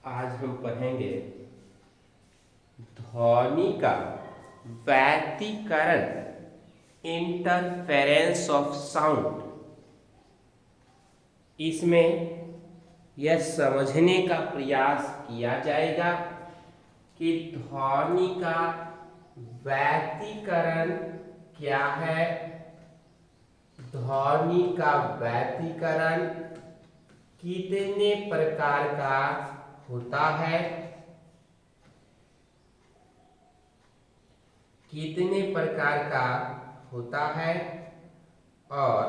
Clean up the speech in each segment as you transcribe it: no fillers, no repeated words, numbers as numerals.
आज हम पढ़ेंगे ध्वनि का व्यतिकरण, इंटरफेरेंस ऑफ साउंड। इसमें यह समझने का प्रयास किया जाएगा कि ध्वनि का व्यतिकरण क्या है, ध्वनि का व्यतिकरण कितने प्रकार का होता है, कितने प्रकार का होता है और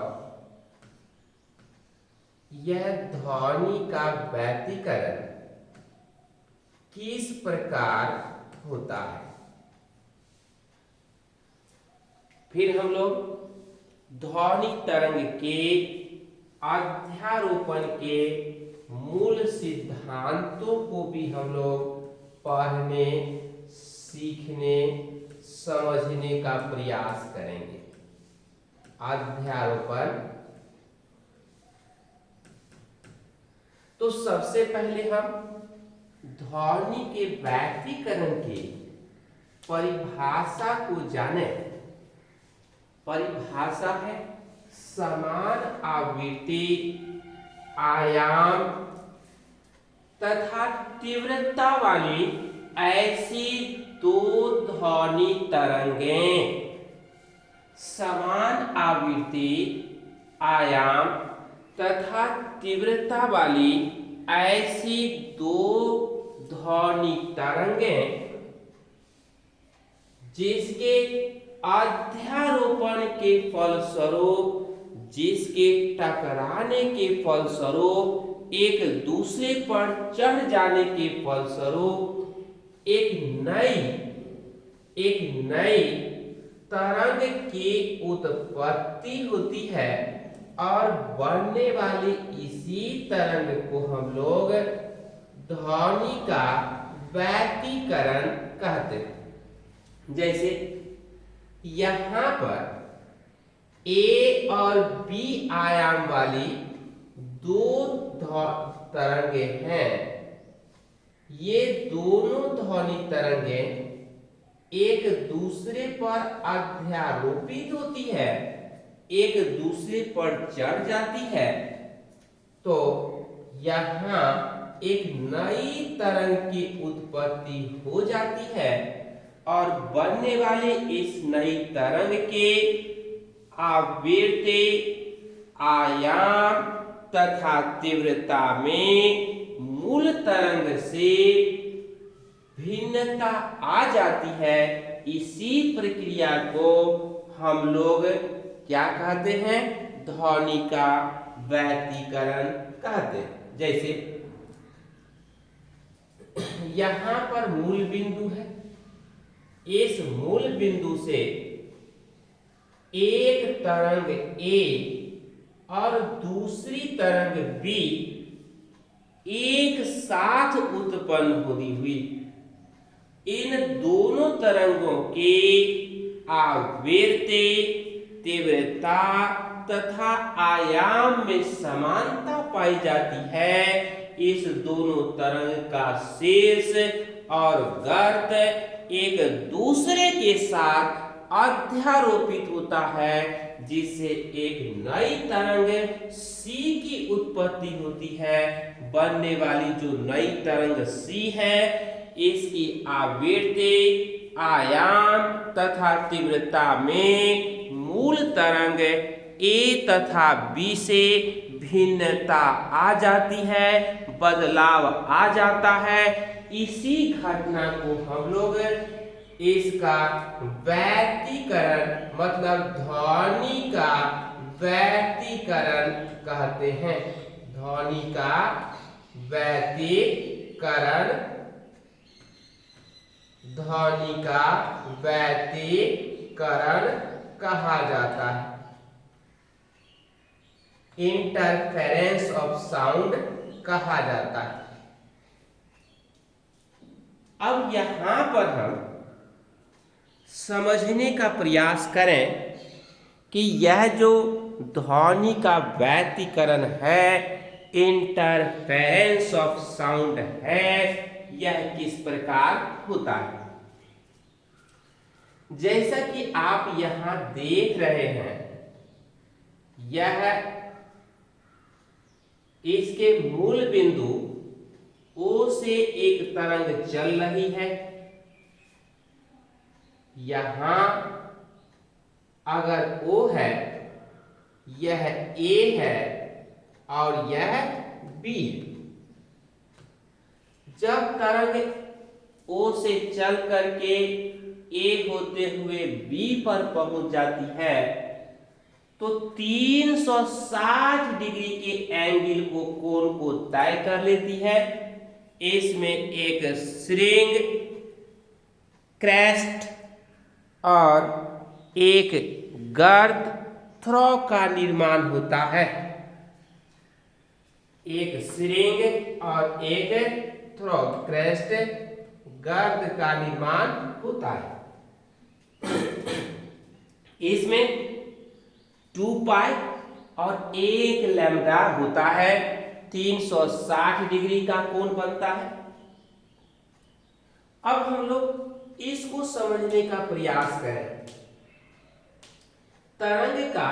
यह ध्वनि का व्यतिकरण किस प्रकार होता है। फिर हम लोग ध्वनि तरंग के अध्यारोपण के मूल सिद्धांतों को भी हम लोग पढ़ने, सीखने, समझने का प्रयास करेंगे। अध्यारोपण, तो सबसे पहले हम ध्वनि के व्यतिकरण की परिभाषा को जानें। परिभाषा है समान आवृत्ति, आयाम तथा तीव्रता वाली ऐसी दो ध्वनि तरंगें। समान आवृत्ति, आयाम तथा तीव्रता वाली ऐसी दो ध्वनि तरंगें जिसके अध्यारोपण के फलस्वरूप, जिसके टकराने के फलस्वरूप, एक दूसरे पर चढ़ जाने के फलस्वरूप एक नई तरंग की उत्पत्ति होती है और बनने वाली इसी तरंग को हम लोग ध्वनि का व्यतिकरण कहते हैं। जैसे यहाँ पर ए और बी आयाम वाली दो तरंगें हैं। ये दोनों ध्वनि तरंगें एक दूसरे पर अध्यारोपित होती है, एक दूसरे पर चढ़ जाती है, तो यहाँ एक नई तरंग की उत्पत्ति हो जाती है और बनने वाले इस नई तरंग के आवृत्ति, आयाम तथा तीव्रता में मूल तरंग से भिन्नता आ जाती है। इसी प्रक्रिया को हम लोग क्या कहते हैं? ध्वनि का व्यतिकरण कहते हैं। जैसे यहाँ पर मूल बिंदु है, इस मूल बिंदु से एक तरंग ए और दूसरी तरंग बी एक साथ उत्पन्न होती हुई इन दोनों तरंगों के आवृत्ति, तीव्रता तथा आयाम में समानता पाई जाती है। इस दोनों तरंग का शेष और गर्त एक दूसरे के साथ अध्यारोपित होता है, जिससे एक नई तरंग सी की उत्पत्ति होती है। बनने वाली जो नई तरंग सी है, इसकी आवृत्ति, आयाम तथा तीव्रता में मूल तरंग ए तथा बी से भिन्नता आ जाती है, बदलाव आ जाता है। इसी घटना को हम लोग इसका व्यतिकरण मतलब ध्वनि का व्यतिकरण कहते हैं। ध्वनि का व्यतिकरण, ध्वनि का व्यतिकरण कहा जाता है। इंटरफेरेंस ऑफ साउंड कहा जाता है। अब यहां पर हम समझने का प्रयास करें कि यह जो ध्वनि का व्यतिकरण है, इंटरफेरेंस ऑफ साउंड है, यह किस प्रकार होता है। जैसा कि आप यहां देख रहे हैं, यह इसके मूल बिंदु O से एक तरंग चल रही है। यहां अगर O है, यह A है और यह B है। जब तरंग O से चल करके A होते हुए B पर पहुंच जाती है तो 360 डिग्री के एंगल को कोण को तय कर लेती है। इसमें एक श्रिंग, क्रेस्ट और एक गर्द थ्रो का निर्माण होता है। एक श्रिंग और एक थ्रो, क्रेस्ट, गर्द का निर्माण होता है। इसमें 2 पाई और 1 लैम्डा होता है। 360 डिग्री का कोण बनता है। अब हम लोग इसको समझने का प्रयास करें। तरंग का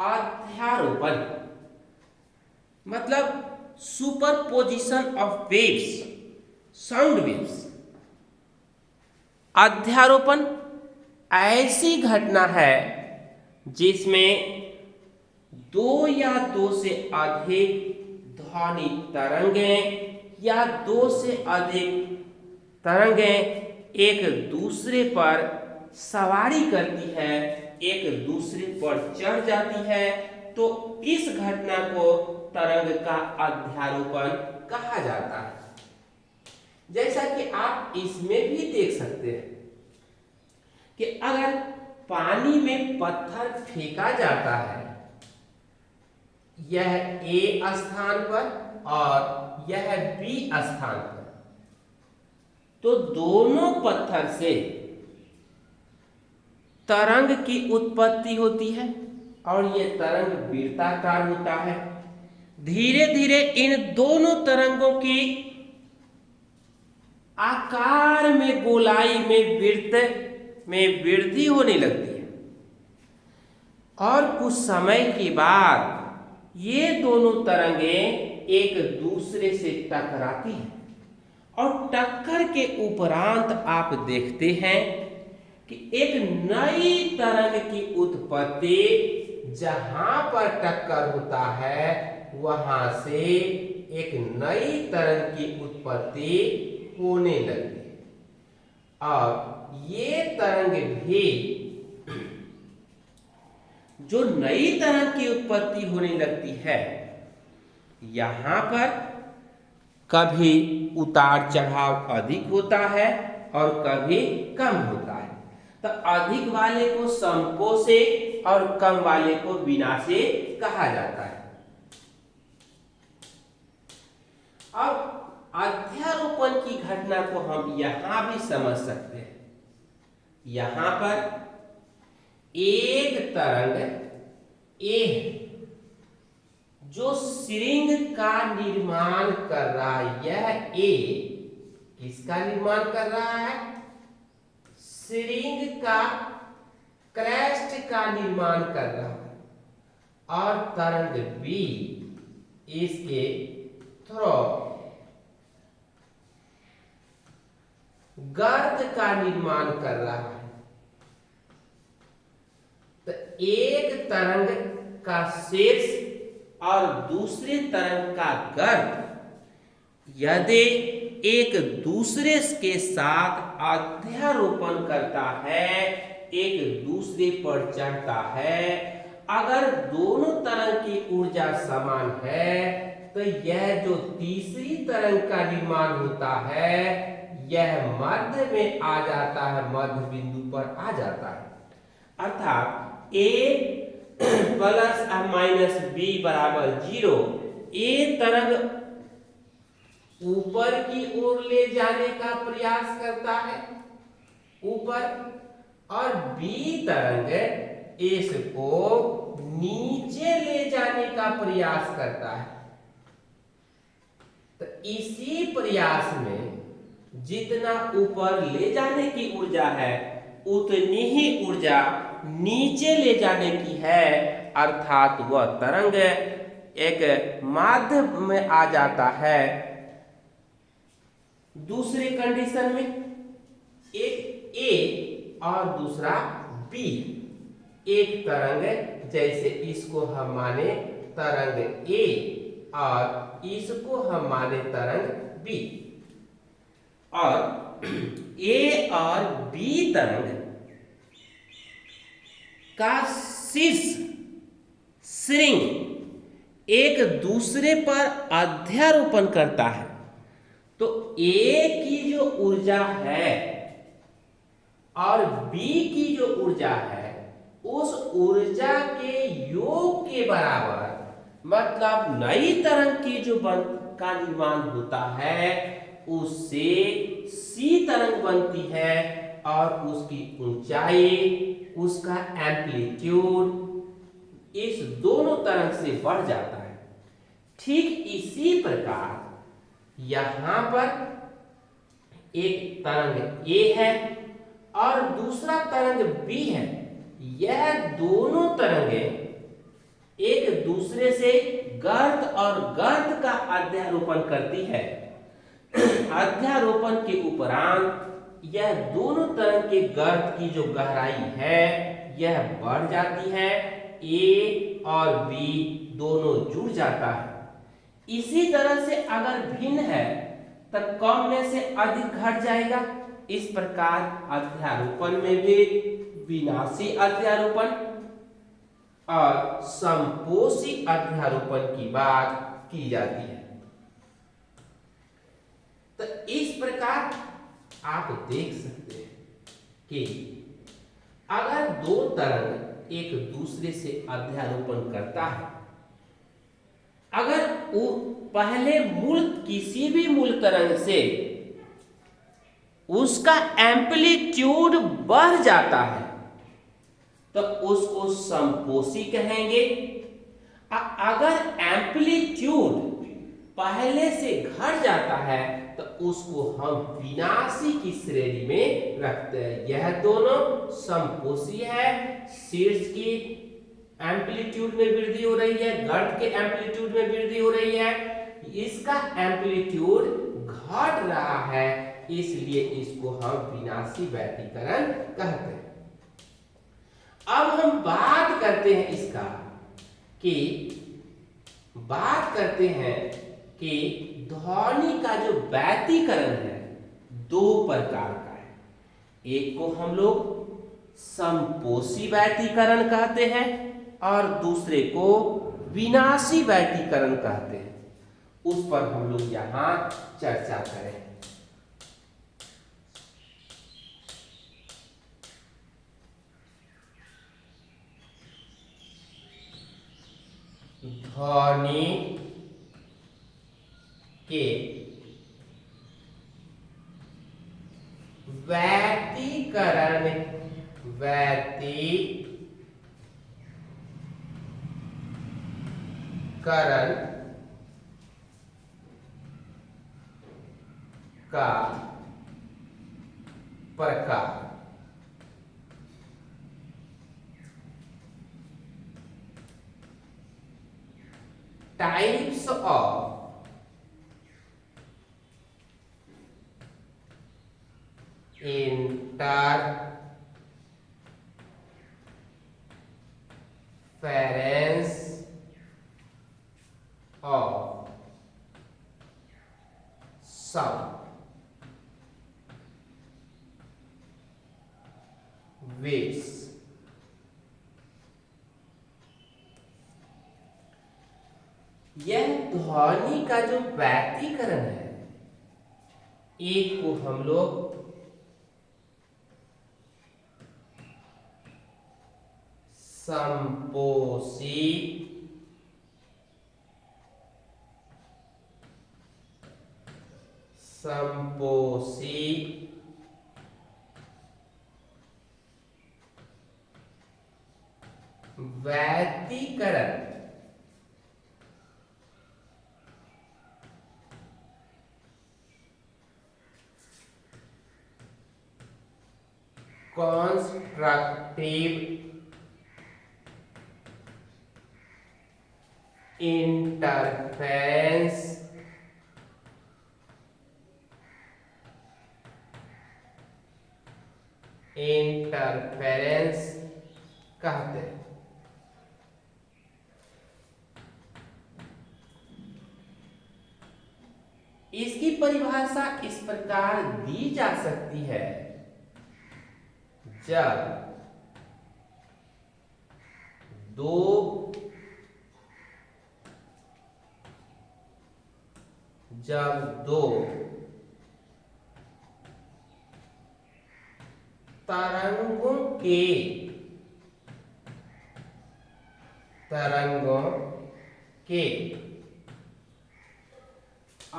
अध्यारोपण मतलब superposition of waves, sound waves. अध्यारोपण ऐसी घटना है जिसमें 2 या 2 से अधिक ध्वनि तरंगें या 2 से अधिक तरंगें एक दूसरे पर सवारी करती है, एक दूसरे पर चढ़ जाती है, तो इस घटना को तरंग का अध्यारोपण कहा जाता है। जैसा कि आप इसमें भी देख सकते हैं कि अगर पानी में पत्थर फेंका जाता है, यह A स्थान पर और यह B स्थान पर, तो दोनों पत्थर से तरंग की उत्पत्ति होती है और यह तरंग वृत्ताकार होता है। धीरे धीरे इन दोनों तरंगों की आकार में, गोलाई में, वृत्त में वृद्धि होने लगती है और कुछ समय के बाद ये दोनों तरंगें एक दूसरे से टकराती हैं और टक्कर के उपरांत आप देखते हैं कि एक नई तरंग की उत्पत्ति, जहां पर टक्कर होता है वहां से एक नई तरंग की उत्पत्ति होने लगती है। और ये तरंग भी, जो नई तरंग की उत्पत्ति होने लगती है, यहां पर कभी उतार चढ़ाव अधिक होता है और कभी कम होता है। तो अधिक वाले को समको से और कम वाले को बिना से कहा जाता है। अब अध्यारोपण की घटना को हम यहां भी समझ सकते हैं। यहां पर एक तरंग A जो श्रृंग का निर्माण कर रहा है, यह A किसका निर्माण कर रहा है? श्रृंग का, क्रेस्ट का निर्माण कर रहा है। और तरंग B इसके थ्रो, गर्द का निर्माण कर रहा है। तो एक तरंग का शीर्ष और दूसरे तरंग का गर्द यदि एक दूसरे के साथ अध्यारोपण करता है, एक दूसरे पर चढ़ता है, अगर दोनों तरंग की ऊर्जा समान है तो यह जो तीसरी तरंग का निर्माण होता है यह मध्य में आ जाता है, मध्य बिंदु पर आ जाता है। अर्थात A प्लस और माइनस B बराबर 0। A तरंग ऊपर की ओर ले जाने का प्रयास करता है ऊपर, और B तरंग इसको नीचे ले जाने का प्रयास करता है। इसी प्रयास में जितना ऊपर ले जाने की ऊर्जा है उतनी ही ऊर्जा नीचे ले जाने की है, अर्थात वह तरंग एक माध्यम में आ जाता है। दूसरी कंडीशन में एक ए और दूसरा बी, एक तरंग जैसे इसको हम माने तरंग ए और इसको हम माने तरंग बी, और ए और बी तरंग का शीर्ष श्रृंग एक दूसरे पर अध्यारोपण करता है। तो ए की जो ऊर्जा है और बी की जो ऊर्जा है उस ऊर्जा के योग के बराबर, मतलब नई तरंग की जो का निर्माण होता है उससे सी तरंग बनती है और उसकी ऊंचाई, उसका एम्पलीट्यूड इस दोनों तरंग से बढ़ जाता है। ठीक इसी प्रकार यहां पर एक तरंग ए है और दूसरा तरंग बी है। यह दोनों तरंगें एक दूसरे से गर्त और गर्त का अध्यारोपण करती है। अध्यारोपण के उपरांत यह दोनों तरंग के गर्त की जो गहराई है यह बढ़ जाती है, ए और बी दोनों जुड़ जाता है। इसी तरह से अगर भिन्न है तब कम में से अधिक घट जाएगा। इस प्रकार अध्यारोपण में भी विनाशी अध्यारोपण और संपोषी अध्यारोपण की बात की जाती है। तो इस प्रकार आप देख सकते हैं कि अगर दो तरंग एक दूसरे से अध्यारोपण करता है, अगर वो पहले मूल किसी भी मूल तरंग से उसका एम्पलीट्यूड बढ़ जाता है तो उसको संपोषी कहेंगे। अगर एम्पलीट्यूड पहले से घट जाता है तो उसको हम विनाशी की श्रेणी में रखते हैं। यह दोनों संपोषी है, शीर्ष की एम्पलीट्यूड में वृद्धि हो रही है, गर्त के एम्पलीट्यूड में वृद्धि हो रही है, इसका एम्पलीट्यूड घट रहा है, इसलिए इसको हम विनाशी व्यतिकरण कहते हैं। अब हम बात करते हैं इसका कि ध्वनि का जो व्यतिकरण है दो प्रकार का है। एक को हम लोग संपोषी व्यतिकरण कहते हैं और दूसरे को विनाशी व्यतिकरण कहते हैं। उस पर हम लोग यहां चर्चा करें। ध्वनि के व्यतिकरण का प्रकार। Types of interference of sound waves। यह ध्वनि का जो व्यतिकरण है एक को हम लोग संपोषी व्यतिकरण कंस्ट्रक्टिव इंटरफेरेंस कहते हैं। इसकी परिभाषा इस प्रकार दी जा सकती है, जब दो तरंगों के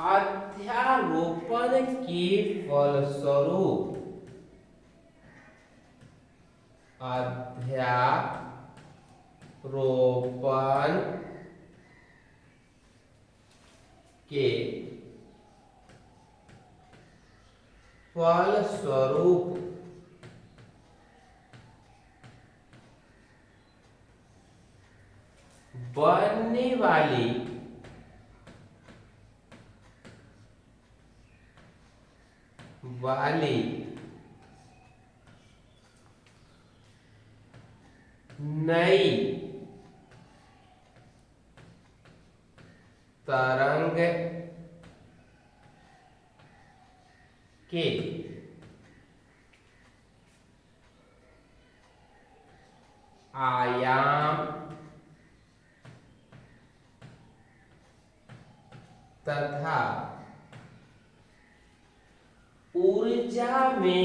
अध्यारोपण के फलस्वरूप बनने वाली नई तरंग के आयाम तथा ऊर्जा में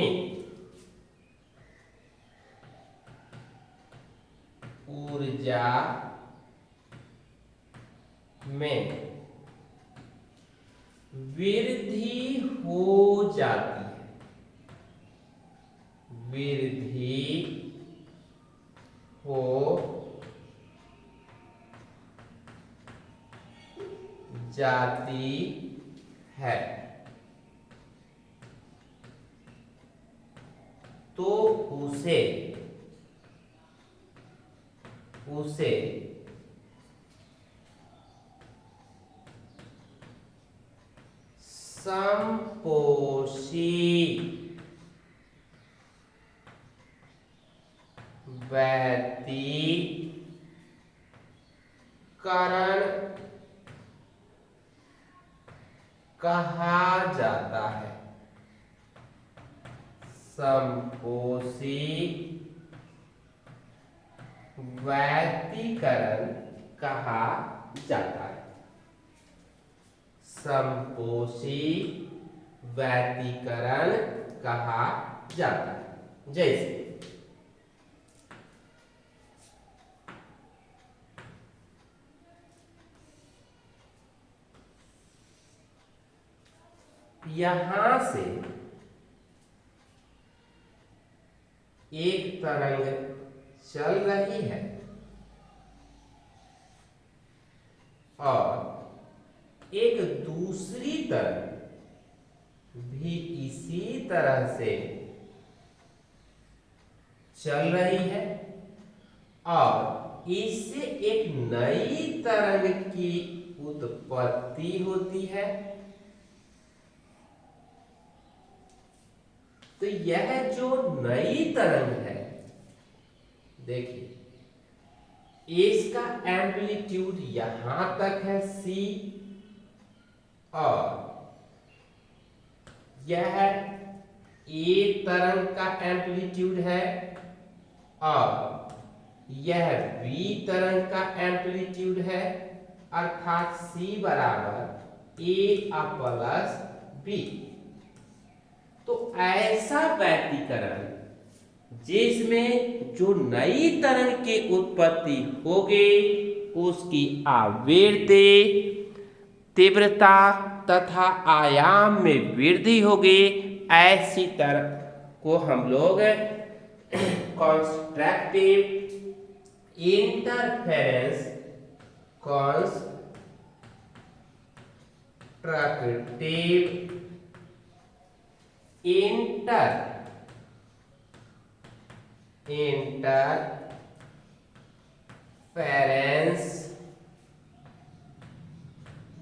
वृद्धि हो जाती है, तो उसे समपोषी व्यतिकरण कहा जाता है। समपोषी व्यतिकरण कहा जाता है। समपोषी व्यतिकरण कहा जाता है। जैसे यहां से एक तरंग चल रही है और एक दूसरी तरंग भी इसी तरह से चल रही है और इससे एक नई तरंग की उत्पत्ति होती है। तो यह जो नई तरंग है, देखिए इसका एम्पलीट्यूड यहां तक है c और यह ए तरंग का एम्पलीट्यूड है और यह बी तरंग का एम्पलीट्यूड है, अर्थात c बराबर a प्लस बी। तो ऐसा व्यतिकरण जिसमें जो नई तरंग की उत्पत्ति होगी उसकी आवृत्ति, तीव्रता तथा आयाम में वृद्धि होगी, ऐसी तरंग को हम लोग constructive interference interference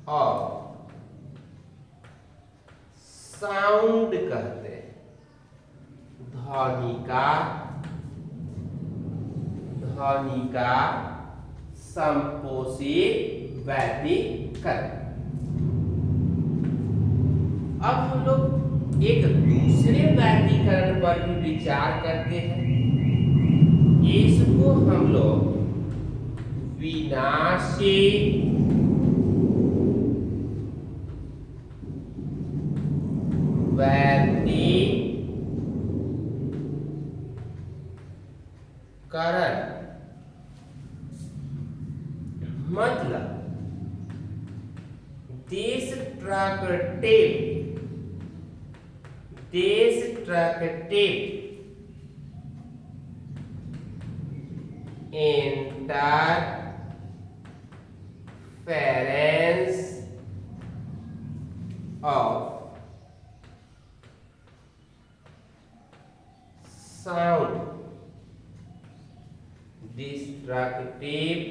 of sound कहते हैं। ध्वनि का संपोषित व्यतिकरण। अब हम लोग एक दूसरे व्यतिकरण पर भी विचार करते हैं। इसको हम लोग विनाशी व्यतिकरण मतलब destructive interference of sound, destructive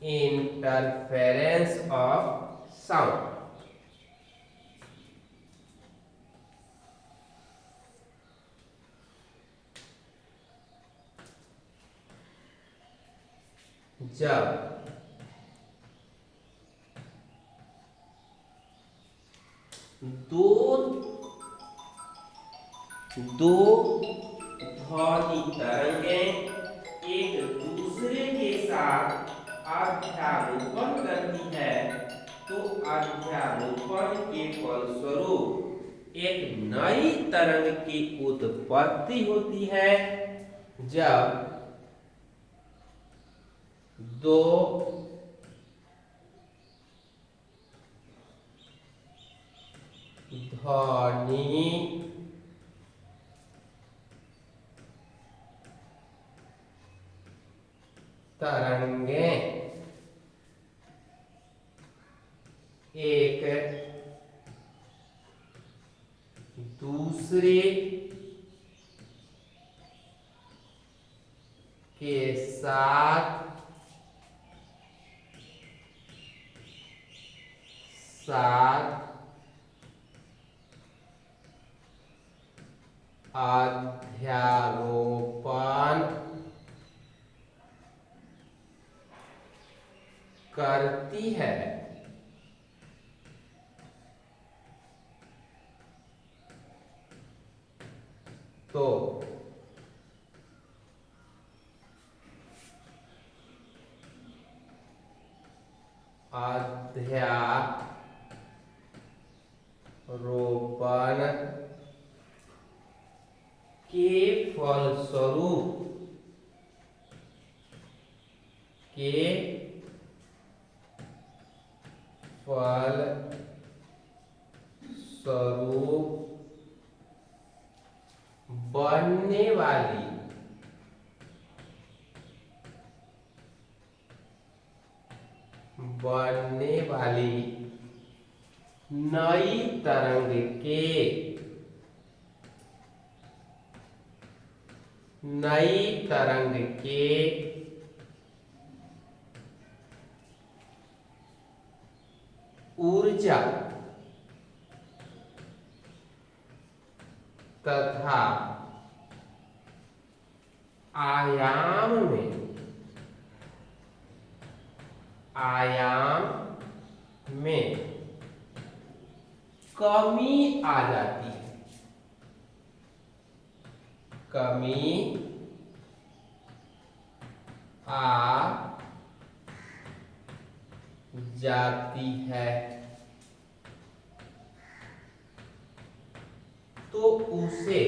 interference of sound। जब दो ध्वनि तरंगें एक दूसरे के साथ अध्यारोपण करती है तो अध्यारोपण के फलस्वरूप एक नई तरंग की उत्पत्ति होती है। जब दो ध्वनि तरंगें एक दूसरे के साथ अध्यारोपण करती है तो अध्यारोपण के फलस्वरूप बनने वाली नई तरंग के ऊर्जा तथा आयाम में कमी आ जाती है। कमी आ जाती है तो उसे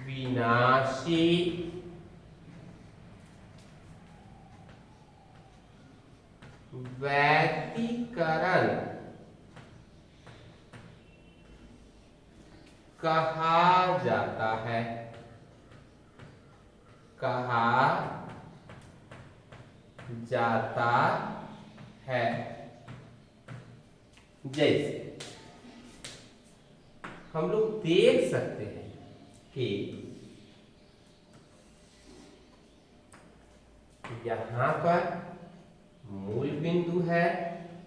विनाशी व्यतिकरण कहा जाता है। जैसे हम लोग देख सकते हैं कि यहां पर मूल बिंदु है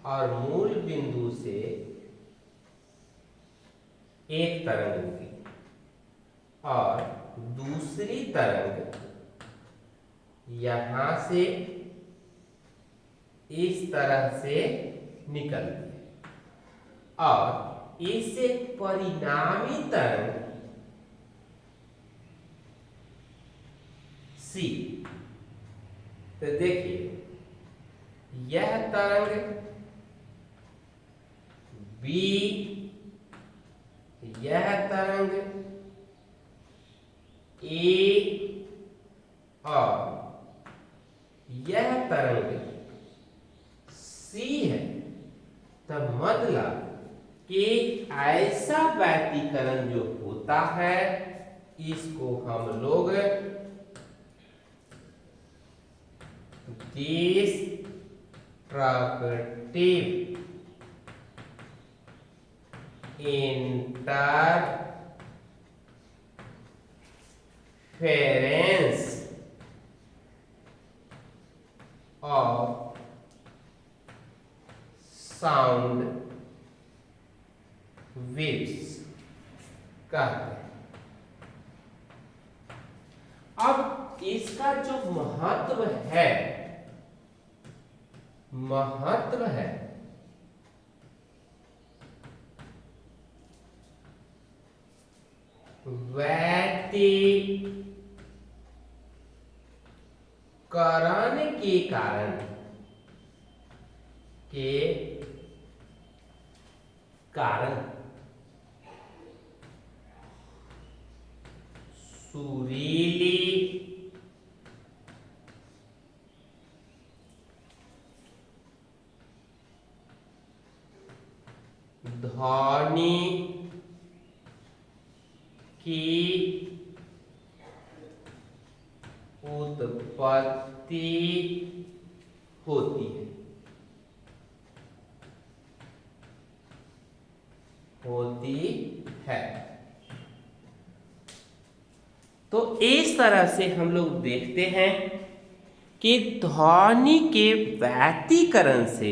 और मूल बिंदु से एक तरंग निकली और दूसरी तरंग यहां से इस तरह से निकलती है और इससे परिणामी तरंग सी। तो देखिए यह तरंग बी, यह तरंग ए और यह तरंग सी है। तब मतलब कि ऐसा व्यतिकरण जो होता है इसको हम लोग destructive interference of sound waves कहते हैं। अब इसका जो महत्व है व्यतिकरण के कारण सुरीली ध्वनि की उत्पत्ति होती है। तो इस तरह से हम लोग देखते हैं कि ध्वनि के व्यतिकरण से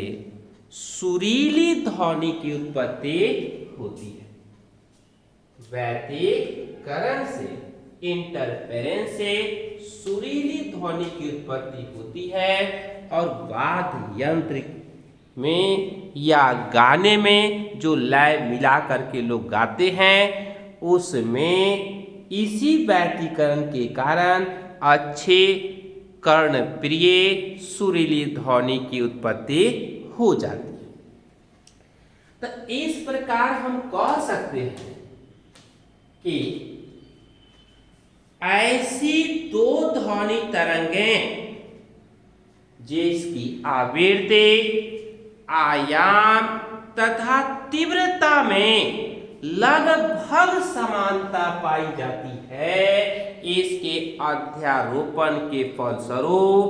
सुरीली ध्वनि की उत्पत्ति होती है। व्यतिकरण से, इंटरफेरेंस से सुरीली ध्वनि की उत्पत्ति होती है और वाद्य यंत्र में या गाने में जो लय मिला करके लोग गाते हैं उसमें इसी व्यतिकरण के कारण अच्छे कर्णप्रिय सुरीली ध्वनि की उत्पत्ति हो जाती है। तो इस प्रकार हम कह सकते हैं कि ऐसी दो ध्वनि तरंगें जिसकी आवृत्ति, आयाम तथा तीव्रता में लगभग समानता पाई जाती है, इसके अध्यारोपण के फलस्वरूप,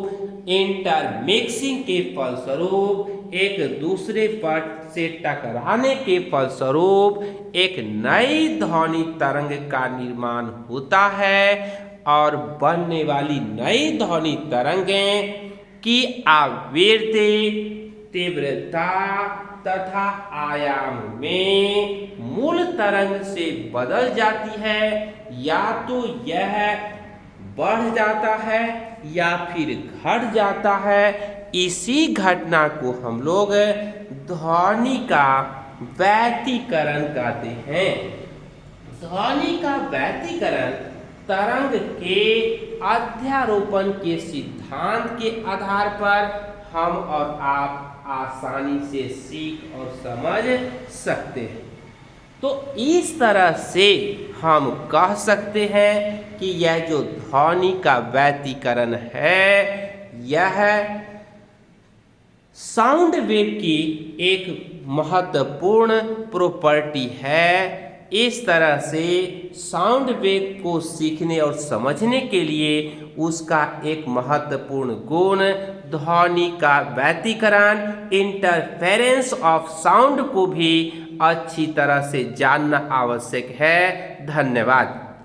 इंटरमिक्सिंग के फलस्वरूप, एक दूसरे पट से टकराने के फलस्वरूप एक नई ध्वनि तरंग का निर्माण होता है और बनने वाली नई ध्वनि तरंगें की आवृत्ति, तीव्रता तथा आयाम में मूल तरंग से बदल जाती है। या तो यह बढ़ जाता है या फिर घट जाता है। इसी घटना को हम लोग ध्वनि का व्यतिकरण कहते हैं। ध्वनि का व्यतिकरण तरंग के अध्यारोपण के सिद्धांत के आधार पर हम और आप आसानी से सीख और समझ सकते हैं। तो इस तरह से हम कह सकते हैं कि यह जो ध्वनि का व्यतिकरण है यह साउंड वेव की एक महत्वपूर्ण प्रॉपर्टी है इस तरह से साउंड वेव को सीखने और समझने के लिए उसका एक महत्वपूर्ण गुण ध्वनि का व्यतिकरण, इंटरफेरेंस ऑफ साउंड को भी अच्छी तरह से जानना आवश्यक है। धन्यवाद।